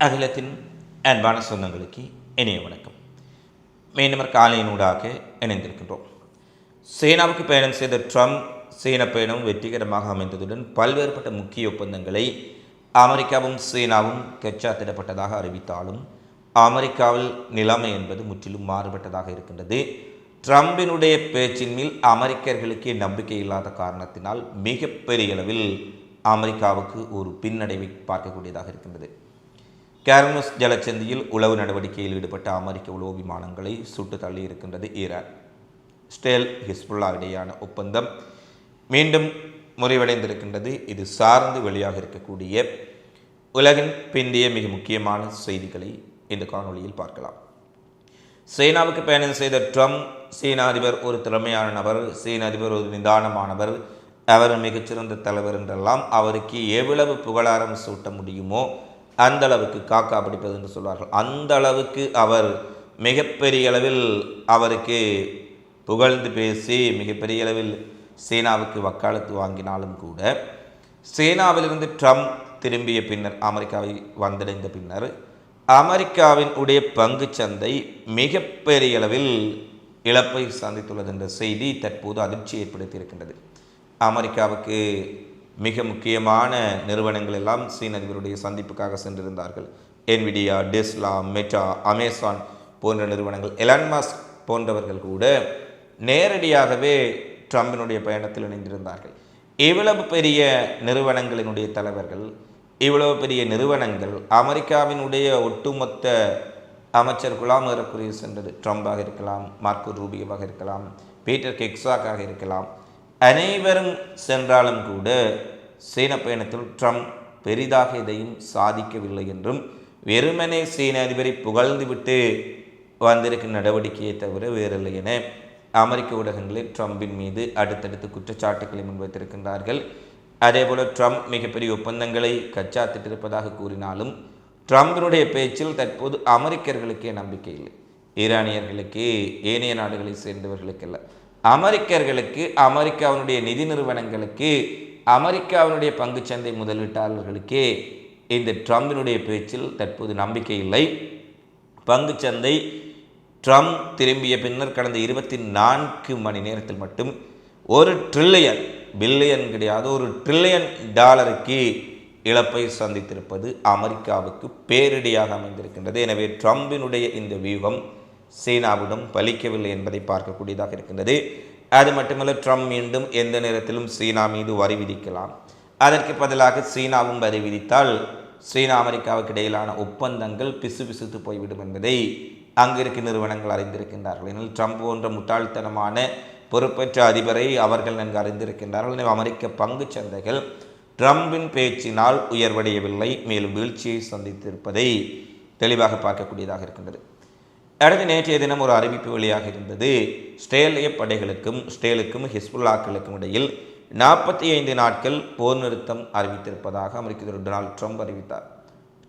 அகிலத்தின் அன்பான சொந்தங்களுக்கு இனிய வணக்கம். மீண்டும் காலையினூடாக இணைந்திருக்கின்றோம். சீனாவுக்கு பயணம் செய்த ட்ரம்ப் சீன பயணம் வெற்றிகரமாக அமைந்ததுடன் பல்வேறுபட்ட முக்கிய ஒப்பந்தங்களை அமெரிக்காவும் சீனாவும் கச்சாத்திடப்பட்டதாக அறிவித்தாலும் அமெரிக்காவில் நிலைமை என்பது முற்றிலும் மாறுபட்டதாக இருக்கின்றது. ட்ரம்பினுடைய பேச்சின் மேல் அமெரிக்கர்களுக்கு நம்பிக்கை இல்லாத காரணத்தினால் மிகப்பெரிய அளவில் அமெரிக்காவுக்கு ஒரு பின்னடைவை பார்க்கக்கூடியதாக இருக்கின்றது. கேர்முஸ் ஜலச்சந்தியில் உளவு நடவடிக்கையில் ஈடுபட்ட அமெரிக்க உளவு விமானங்களை சுட்டு தள்ளி இருக்கின்றது ஈரான். இஸ்ரேல் ஹிஸ்புல்லா இடையான ஒப்பந்தம் மீண்டும் முறிவடைந்திருக்கின்றது. இது சார்ந்து வெளியாக இருக்கக்கூடிய உலகின் பிந்திய மிக முக்கியமான செய்திகளை இந்த காணொலியில் பார்க்கலாம். சீனாவுக்கு பயணம் செய்த ட்ரம்ப் சீன அதிபர் ஒரு திறமையான நபர், சீன அதிபர் ஒரு நிதானமானவர், அவர் மிகச்சிறந்த தலைவர் என்றெல்லாம் அவருக்கு எவ்வளவு புகழாரம் சூட்ட முடியுமோ அந்த அளவுக்கு காக்கா பிடிப்பது என்று சொல்வார்கள். அந்த அளவுக்கு அவர் மிகப்பெரிய அளவில் அவருக்கு புகழ்ந்து பேசி மிகப்பெரிய அளவில் சீனாவுக்கு வக்காலத்து வாங்கினாலும் கூட சீனாவிலிருந்து ட்ரம்ப் திரும்பிய பின்னர் அமெரிக்காவை வந்தடைந்த பின்னர் அமெரிக்காவின் உடைய பங்கு சந்தை மிகப்பெரிய அளவில் இழப்பை சந்தித்துள்ளது என்ற செய்தி தற்போது அதிர்ச்சி ஏற்படுத்தியிருக்கின்றது. அமெரிக்காவுக்கு மிக முக்கியமான நிறுவனங்கள் எல்லாம் சீன அதிபருடைய சந்திப்புக்காக சென்றிருந்தார்கள். என்விடியா, டெஸ்லா, மெட்டா, அமேசான் போன்ற நிறுவனங்கள், எலான் மஸ்க் போன்றவர்கள் கூட நேரடியாகவே ட்ரம்பினுடைய பயணத்தில் இணைந்திருந்தார்கள். இவ்வளவு பெரிய நிறுவனங்களினுடைய தலைவர்கள், இவ்வளவு பெரிய நிறுவனங்கள் அமெரிக்காவினுடைய ஒட்டுமொத்த அமைச்சர் குலாம் ஏறக்குறைய சென்றது. ட்ரம்பாக இருக்கலாம், மார்க்கோ ரூபியோவாக இருக்கலாம், பீட்டர் கெக்ஸாக்காக இருக்கலாம், அனைவரும் சென்றாலும் கூட சீன பயணத்தில் ட்ரம்ப் பெரிதாக எதையும் சாதிக்கவில்லை என்றும் வெறுமனே சீன அதிபரை புகழ்ந்துவிட்டு வந்திருக்கும் நடவடிக்கையை தவிர வேறில்லை என அமெரிக்க ஊடகங்களில் ட்ரம்பின் மீது அடுத்தடுத்து குற்றச்சாட்டுக்களை முன்வைத்திருக்கின்றார்கள். அதேபோல ட்ரம்ப் மிகப்பெரிய ஒப்பந்தங்களை கச்சாத்திட்டிருப்பதாக கூறினாலும் ட்ரம்பினுடைய பேச்சில் தற்போது அமெரிக்கர்களுக்கே நம்பிக்கை இல்லை. ஈரானியர்களுக்கு, ஏனைய நாடுகளை சேர்ந்தவர்களுக்கல்ல, அமெரிக்கர்களுக்கு, அமெரிக்காவினுடைய நிதி நிறுவனங்களுக்கு, அமெரிக்காவினுடைய பங்குச்சந்தை முதலீட்டாளர்களுக்கே இந்த ட்ரம்பினுடைய பேச்சில் தற்போது நம்பிக்கை இல்லை. பங்குச்சந்தை ட்ரம்ப் திரும்பிய பின்னர் கடந்த 24 மணி நேரத்தில் மட்டும் $1 ட்ரில்லியன், பில்லியன் கிடையாது, $1 ட்ரில்லியன் இழப்பை சந்தித்திருப்பது அமெரிக்காவுக்கு பேரிடியாக அமைந்திருக்கின்றது. எனவே ட்ரம்பினுடைய இந்த வியூகம் சீனாவிடம் பலிக்கவில்லை என்பதை பார்க்கக்கூடியதாக இருக்கின்றது. அது மட்டுமல்ல, ட்ரம்ப் மீண்டும் எந்த நேரத்திலும் சீனா மீது வரி விதிக்கலாம். அதற்கு பதிலாக சீனாவும் வரி விதித்தால் சீனா அமெரிக்காவுக்கு இடையிலான ஒப்பந்தங்கள் பிசுபிசுத்து போய்விடும் என்பதை அங்கிருக்கும் நிறுவனங்கள் அறிந்திருக்கின்றார்கள். ஏனால் ட்ரம்ப் போன்ற முட்டாள்தனமான பொறுப்பற்ற அதிபரை அவர்கள் நன்கு அறிந்திருக்கின்றார்கள். எனவே அமெரிக்க பங்கு சந்தைகள் ட்ரம்பின் பேச்சினால் உயர்வடையவில்லை, மேலும் வீழ்ச்சியை சந்தித்திருப்பதை தெளிவாக பார்க்கக்கூடியதாக இருக்கின்றது. அடுத்து நேற்றைய தினம் ஒரு அறிவிப்பு வெளியாக இருந்தது. இஸ்ரேலிய படைகளுக்கும் இஸ்ரேலுக்கும் ஹிஸ்புல்லாக்களுக்கும் இடையில் 45 நாட்கள் போர் நிறுத்தம் அறிவித்திருப்பதாக அமெரிக்க அதிபர் டொனால்ட் ட்ரம்ப் அறிவித்தார்.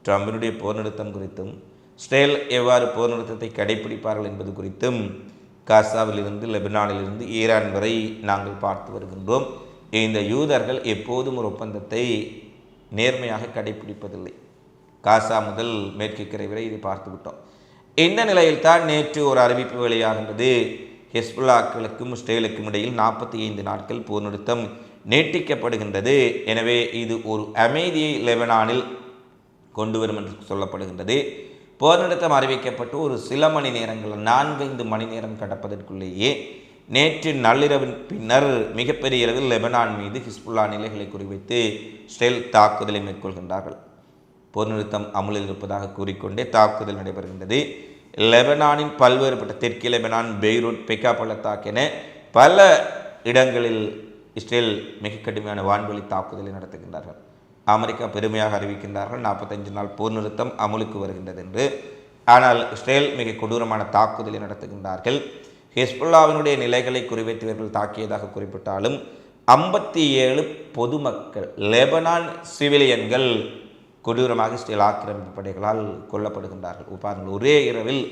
ட்ரம்பினுடைய போர் நிறுத்தம் குறித்தும் இஸ்ரேல் எவ்வாறு போர் நிறுத்தத்தை கடைபிடிப்பார்கள் என்பது குறித்தும் காசாவிலிருந்து, லெபனானிலிருந்து ஈரான் வரை நாங்கள் பார்த்து வருகின்றோம். இந்த யூதர்கள் எப்போதும் ஒரு ஒப்பந்தத்தை நேர்மையாக கடைபிடிப்பதில்லை. காசா முதல் மேற்கு கரை வரை இதை பார்த்து விட்டோம். இந்த நிலையில்தான் நேற்று ஒரு அறிவிப்பு வெளியாகின்றது. ஹிஸ்புல்லாக்களுக்கும் இஸ்ரேலுக்கும் இடையில் 45 நாட்கள் போர் நிறுத்தம் நீட்டிக்கப்படுகின்றது. எனவே இது ஒரு அமைதியை லெபனானில் கொண்டு வரும் என்று சொல்லப்படுகின்றது. போர் நிறுத்தம் அறிவிக்கப்பட்டு ஒரு சில மணி நேரங்கள், 4-5 மணி நேரம் கடப்பதற்குள்ளேயே நேற்று நள்ளிரவின் பின்னர் மிகப்பெரிய அளவில் லெபனான் மீது ஹிஸ்புல்லா நிலைகளை குறிவைத்து இஸ்ரேல் தாக்குதலை மேற்கொள்கின்றார்கள். போர் நிறுத்தம் அமுலில் இருப்பதாக கூறிக்கொண்டே தாக்குதல் நடைபெறுகின்றது. லெபனானின் பல்வேறுபட்ட தெற்கு லெபனான், பெய்ரூட், பெக்கா பள்ளத்தாக்கு என பல இடங்களில் இஸ்ரேல் மிக கடுமையான வான்வெளி தாக்குதலை நடத்துகின்றார்கள். அமெரிக்கா பெருமையாக அறிவிக்கின்றார்கள் 45 நாள் போர் நிறுத்தம் அமுலுக்கு வருகின்றது என்று. ஆனால் இஸ்ரேல் மிக கொடூரமான தாக்குதலை நடத்துகின்றார்கள். ஹிஸ்புல்லாவினுடைய நிலைகளை குறிவைத்தவர்கள் தாக்கியதாக குறிப்பிட்டாலும் 57 பொதுமக்கள், லெபனான் சிவிலியன்கள் கொடூரமாக இஸ்ரேல் ஆக்கிரமிப்பு படைகளால் கொல்லப்படுகின்றார்கள். பாருங்கள், ஒரே இரவில்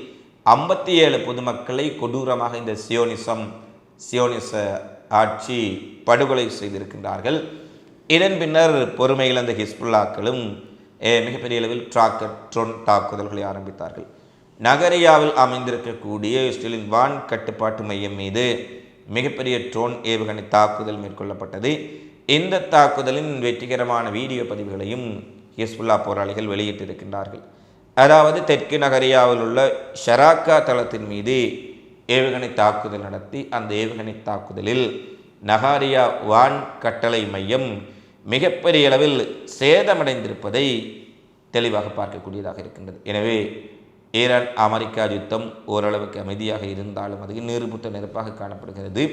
57 பொதுமக்களை கொடூரமாக இந்த சியோனிச ஆட்சி படுகொலை செய்திருக்கின்றார்கள். இதன் பின்னர் பொறுமை இழந்த ஹிஸ்புல்லாக்களும் மிகப்பெரிய அளவில் டிராக்கர் ட்ரோன் தாக்குதல்களை ஆரம்பித்தார்கள். நகரியாவில் அமைந்திருக்கக்கூடிய இஸ்ரேலின் வான் கட்டுப்பாட்டு மையம் மீது மிகப்பெரிய ட்ரோன் ஏவுகணை தாக்குதல் மேற்கொள்ளப்பட்டது. இந்த தாக்குதலின் வெற்றிகரமான வீடியோ பதிவுகளையும் ஹிஸ்புல்லா போராளிகள் வெளியிட்டிருக்கின்றார்கள். அதாவது தெற்கு நகரியாவில் உள்ள ஷராக்கா தளத்தின் மீது ஏவுகணை தாக்குதல் நடத்தி அந்த ஏவுகணை தாக்குதலில் நகாரியா வான் கட்டளை மையம் மிகப்பெரிய அளவில் சேதமடைந்திருப்பதை தெளிவாக பார்க்கக்கூடியதாக இருக்கின்றது. எனவே ஈரான் அமெரிக்கா யுத்தம் ஓரளவுக்கு அமைதியாக இருந்தாலும் அது நீர்புட்ட நெருப்பாக காணப்படுகிறது.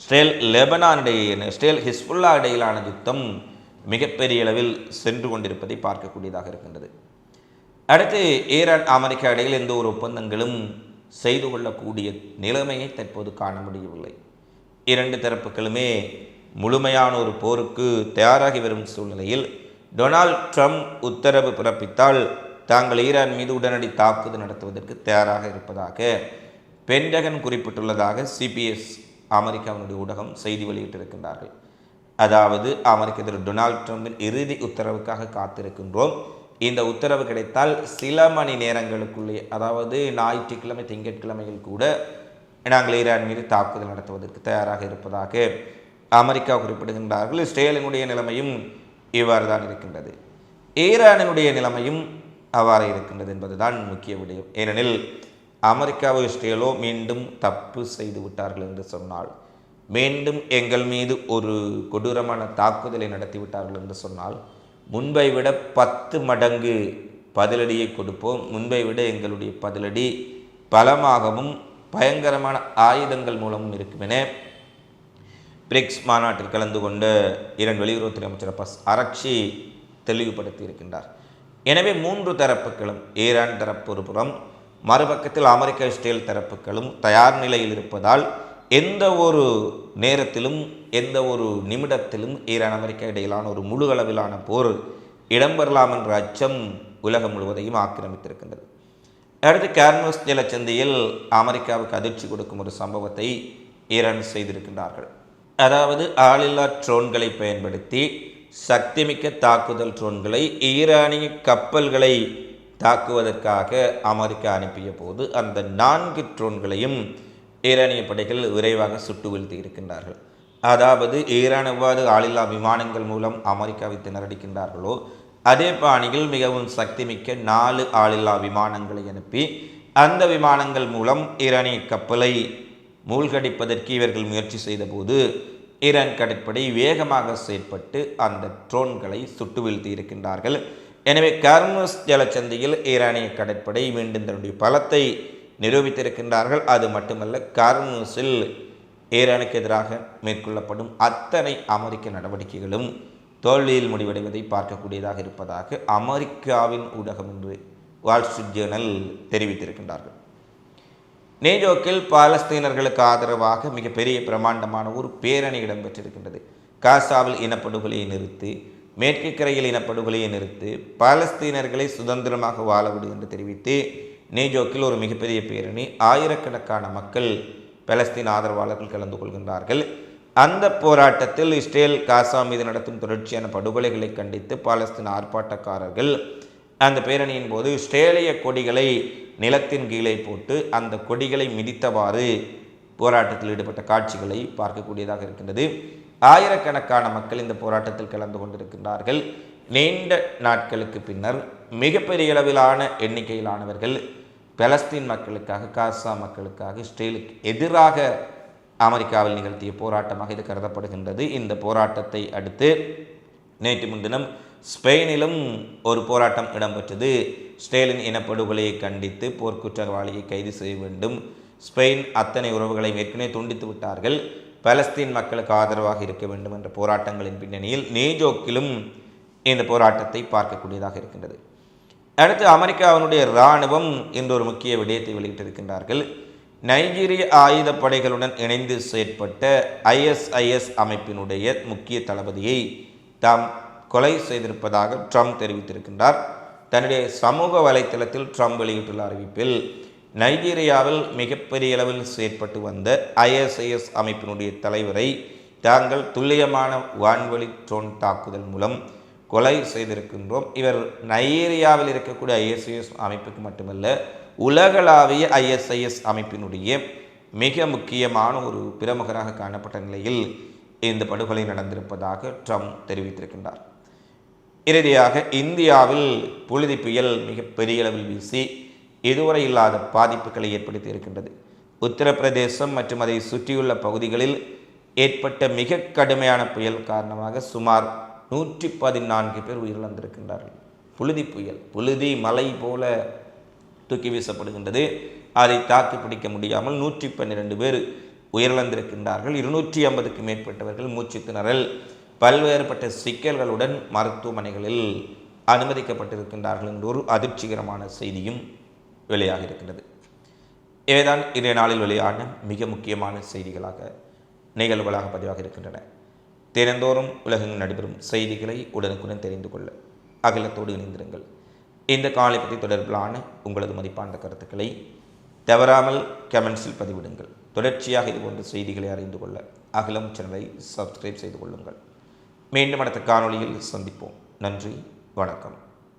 இஸ்ரேல் ஹிஸ்புல்லா இடையிலான யுத்தம் மிகப்பெரிய அளவில் சென்று கொண்டிருப்பதை பார்க்கக்கூடியதாக இருக்கின்றது. அடுத்து ஈரான் அமெரிக்கா இடையில் எந்த ஒரு ஒப்பந்தங்களும் செய்து கொள்ளக்கூடிய நிலைமையை தற்போது காண முடியவில்லை. இரண்டு தரப்புகளுமே முழுமையான ஒரு போருக்கு தயாராகி வரும் சூழ்நிலையில் டொனால்ட் ட்ரம்ப் உத்தரவு பிறப்பித்தால் தாங்கள் ஈரான் மீது உடனடி தாக்குதல் நடத்துவதற்கு தயாராக இருப்பதாக பென்டகன் குறிப்பிட்டுள்ளதாக சிபிஎஸ் அமெரிக்காவினுடைய ஊடகம் செய்தி வெளியிட்டிருக்கின்றார்கள். அதாவது அமெரிக்க அதிபர் டொனால்ட் ட்ரம்பின் இறுதி உத்தரவுக்காக காத்திருக்கின்றோம். இந்த உத்தரவு கிடைத்தால் சில மணி நேரங்களுக்குள்ளே, அதாவது ஞாயிற்றுக்கிழமை திங்கட்கிழமையில் கூட நாங்கள் ஈரான் மீது தாக்குதல் நடத்துவதற்கு தயாராக இருப்பதாக அமெரிக்கா குறிப்பிடுகின்றார்கள். இஸ்ரேலினுடைய நிலைமையும் இவ்வாறு தான் இருக்கின்றது. ஈரானினுடைய நிலைமையும் அவ்வாறு இருக்கின்றது என்பதுதான் முக்கிய விடயம். ஏனெனில் அமெரிக்காவோ இஸ்ரேலோ மீண்டும் தப்பு செய்து விட்டார்கள் என்று சொன்னால், மீண்டும் எங்கள் மீது ஒரு கொடூரமான தாக்குதலை நடத்திவிட்டார்கள் என்று சொன்னால், முன்பை விட 10 மடங்கு பதிலடியை கொடுப்போம். முன்பை விட எங்களுடைய பதிலடி பலமாகவும் பயங்கரமான ஆயுதங்கள் மூலமும் இருக்கும் என பிரிக்ஸ் மாநாட்டில் கலந்து கொண்ட ஈரான் வெளியுறவுத்துறை அமைச்சர் அப்பாஸ் அரக்சி தெளிவுபடுத்தி இருக்கின்றார். எனவே 3 தரப்புகளும், ஈரான் தரப்பு ஒரு புறம், மறுபக்கத்தில் அமெரிக்கா இஸ்ரேல் தரப்புகளும் தயார் நிலையில் இருப்பதால் எந்த ஒரு நேரத்திலும் எந்த ஒரு நிமிடத்திலும் ஈரான் அமெரிக்கா இடையிலான ஒரு முழு அளவிலான போர் இடம்பெறலாம் என்ற அச்சம் உலகம் முழுவதையும் ஆக்கிரமித்திருக்கின்றது. அடுத்து கார்மஸ் ஜலச்சந்தியில் அமெரிக்காவுக்கு அதிர்ச்சி கொடுக்கும் ஒரு சம்பவத்தை ஈரான் செய்திருக்கின்றார்கள். அதாவது ஆளில்லா ட்ரோன்களை பயன்படுத்தி சக்திமிக்க தாக்குதல் ட்ரோன்களை ஈரானிய கப்பல்களை தாக்குவதற்காக அமெரிக்கா அனுப்பிய போது அந்த 4 ட்ரோன்களையும் ஈரானிய படைகள் விரைவாக சுட்டு வீழ்த்தி இருக்கின்றார்கள். அதாவது ஈரான் எவ்வாறு ஆளில்லா விமானங்கள் மூலம் அமெரிக்காவை திணறடிக்கின்றார்களோ அதே பாணியில் மிகவும் சக்திமிக்க 4 ஆளில்லா விமானங்களை அனுப்பி அந்த விமானங்கள் மூலம் ஈரானிய கப்பலை மூழ்கடிப்பதற்கு இவர்கள் முயற்சி செய்த போது ஈரான் கடற்படை வேகமாக செயற்பட்டு அந்த ட்ரோன்களை சுட்டு வீழ்த்தி இருக்கின்றார்கள். எனவே கார்மஸ் ஜலச்சந்தியில் ஈரானிய கடற்படை மீண்டும் தன்னுடைய பலத்தை நிரூபித்திருக்கின்றார்கள். அது மட்டுமல்ல, கார்மஸில் ஈரானுக்கு எதிராக மேற்கொள்ளப்படும் அத்தனை அமெரிக்க நடவடிக்கைகளும் தோல்வியில் முடிவடைவதை பார்க்கக்கூடியதாக இருப்பதாக அமெரிக்காவின் ஊடகம் என்று வால் ஸ்ட்ரீட் ஜேர்னல் தெரிவித்திருக்கின்றார்கள். நியூயார்க்கில் பாலஸ்தீனர்களுக்கு ஆதரவாக மிகப்பெரிய பிரமாண்டமான ஒரு பேரணி இடம்பெற்றிருக்கின்றது. காசாவில் இனப்படுகொலையை நிறுத்து, மேற்கு கரையில் இனப்படுகொலையை நிறுத்து, பாலஸ்தீனர்களை சுதந்திரமாக வாழவிடு என்று தெரிவித்து நியூயார்க்கில் ஒரு மிகப்பெரிய பேரணி, ஆயிரக்கணக்கான மக்கள் பாலஸ்தீன ஆதரவாளர்கள் கலந்து கொள்கின்றார்கள். அந்த போராட்டத்தில் இஸ்ரேல் காசா மீது நடத்தும் தொடர்ச்சியான படுகொலைகளை கண்டித்து பாலஸ்தீன ஆர்ப்பாட்டக்காரர்கள் அந்த பேரணியின் போது இஸ்ரேலிய கொடிகளை நிலத்தின் கீழே போட்டு அந்த கொடிகளை மிதித்தவாறு போராட்டத்தில் ஈடுபட்ட காட்சிகளை பார்க்கக்கூடியதாக இருக்கின்றது. ஆயிரக்கணக்கான மக்கள் இந்த போராட்டத்தில் கலந்து கொண்டிருக்கின்றார்கள். நீண்ட நாட்களுக்கு பின்னர் மிகப்பெரிய அளவிலான எண்ணிக்கையிலானவர்கள் பாலஸ்தீன் மக்களுக்காக, காசா மக்களுக்காக, இஸ்ரேலுக்கு எதிராக அமெரிக்காவில் நிகழ்த்திய போராட்டமாக இது கருதப்படுகின்றது. இந்த போராட்டத்தை அடுத்து நேற்று முன்தினம் ஸ்பெயினிலும் ஒரு போராட்டம் இடம்பெற்றது. இஸ்ரேலின் இனப்படுகொலையை கண்டித்து போர்க்குற்றவாளியை கைது செய்ய வேண்டும், ஸ்பெயின் அத்தனை உறவுகளை ஏற்கனவே துண்டித்து விட்டார்கள், பாலஸ்தீன் மக்களுக்கு ஆதரவாக இருக்க வேண்டும் என்ற போராட்டங்களின் பின்னணியில் நியூயார்க்கிலும் இந்த போராட்டத்தை பார்க்கக்கூடியதாக இருக்கின்றது. அடுத்து அமெரிக்காவினுடைய இராணுவம் இன்று ஒரு முக்கிய விடயத்தை வெளியிட்டிருக்கின்றார்கள். நைஜீரிய ஆயுதப்படைகளுடன் இணைந்து செயற்பட்ட ISIS அமைப்பினுடைய முக்கிய தளபதியை தாம் கொலை செய்திருப்பதாக ட்ரம்ப் தெரிவித்திருக்கின்றார். தன்னுடைய சமூக வலைத்தளத்தில் ட்ரம்ப் வெளியிட்டுள்ள அறிவிப்பில் நைஜீரியாவில் மிகப்பெரிய அளவில் செயற்பட்டு வந்த ISIS அமைப்பினுடைய தலைவரை தாங்கள் துல்லியமான வான்வழி ட்ரோன் தாக்குதல் மூலம் கொலை செய்திருக்கின்றோம். இவர் நைஜீரியாவில் இருக்கக்கூடிய ISIS அமைப்புக்கு மட்டுமல்ல, உலகளாவிய ISIS அமைப்பினுடைய மிக முக்கியமான ஒரு பிரமுகராக காணப்பட்ட நிலையில் இந்த படுகொலை நடந்திருப்பதாக ட்ரம்ப் தெரிவித்திருக்கின்றார். இறுதியாக இந்தியாவில் புழுதி புயல் மிக பெரிய அளவில் வீசி இதுவரை இல்லாத பாதிப்புகளை ஏற்படுத்தி இருக்கின்றது. உத்தரப்பிரதேசம் மற்றும் அதை சுற்றியுள்ள பகுதிகளில் ஏற்பட்ட மிக கடுமையான புயல் காரணமாக சுமார் 114 பேர் உயிரிழந்திருக்கின்றார்கள். புழுதி புயல், புழுதி மலை போல தூக்கி வீசப்படுகின்றது. அதை தாக்கி பிடிக்க முடியாமல் 112 பேர் உயிரிழந்திருக்கின்றார்கள். 250க்கும் மேற்பட்டவர்கள் மூச்சு திணறல், பல்வேறுபட்ட சிக்கல்களுடன் மருத்துவமனைகளில் அனுமதிக்கப்பட்டிருக்கின்றார்கள் என்ற ஒரு அதிர்ச்சிகரமான செய்தியும் வெளியாக இருக்கின்றது. இவைதான் இன்றைய நாளில் வெளியான மிக முக்கியமான செய்திகளாக நிகழ்வுகளாக பதிவாக இருக்கின்றன. தினந்தோறும் உலகெங்கும் நடைபெறும் செய்திகளை உடனுக்குடன் தெரிந்து கொள்ள அகிலத்தோடு இணைந்திருங்கள். இந்த காலை பற்றி தொடர்பிலான உங்களது மதிப்பான கருத்துக்களை தவறாமல் கமெண்ட்ஸில் பதிவிடுங்கள். தொடர்ச்சியாக இதுபோன்ற செய்திகளை அறிந்து கொள்ள அகிலம் சேனலை சப்ஸ்கிரைப் செய்து கொள்ளுங்கள். மீண்டும் அடுத்த காணொளியில் சந்திப்போம். நன்றி, வணக்கம்.